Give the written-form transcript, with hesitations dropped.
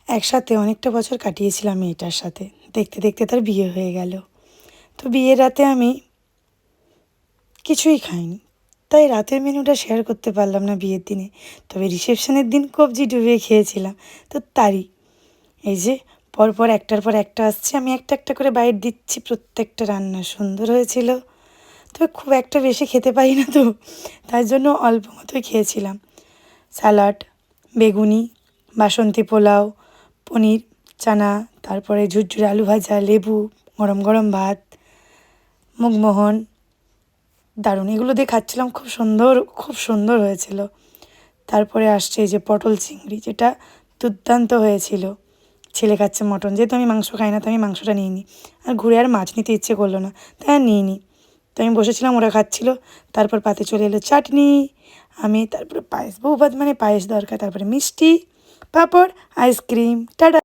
একসাথে অনেকটা বছর কাটিয়েছিলাম মেয়েটার সাথে। দেখতে দেখতে তার বিয়ে হয়ে গেল। তো বিয়ের রাতে আমি কিছুই খাইনি, তাই রাতের মেনুটা শেয়ার করতে পারলাম না বিয়ের দিনে। তবে রিসেপশনের দিন কবজি ডুবিয়ে খেয়েছিলাম। তো তারই এই যে পরপর একটার পর একটা আসছে, আমি একটা একটা করে বাইট দিচ্ছি। প্রত্যেকটা রান্না সুন্দর হয়েছিল, তবে খুব একটা বেশি খেতে পারি না, তো তার জন্য অল্প মতোই খেয়েছিলাম। স্যালাড, বেগুনি, বাসন্তী পোলাও, পনির, চানা, তারপরে ঝুরঝুরে আলু ভাজা, লেবু, গরম গরম ভাত, মুগমোহন, দারুণ। এগুলো দিয়ে খাচ্ছিলাম, খুব সুন্দর হয়েছিল। তারপরে আসছে এই যে পটল চিংড়ি, যেটা দুর্দান্ত হয়েছিল। ছেলে খাচ্ছে মটন, যেহেতু আমি মাংস খাই না, তো আমি মাংসটা নিইনি। আর ঘুরে আর মাছ নিতে ইচ্ছে করলো না, তাই আর নিইনি। তো আমি বসেছিলাম, ওরা খাচ্ছিল। তারপর পাতে চলে এলো চাটনি, আমি তারপরে পায়েস, বউ ভাত মানে পায়েস দরকার, তারপরে মিষ্টি, পাঁপড়, আইসক্রিম, টাটা।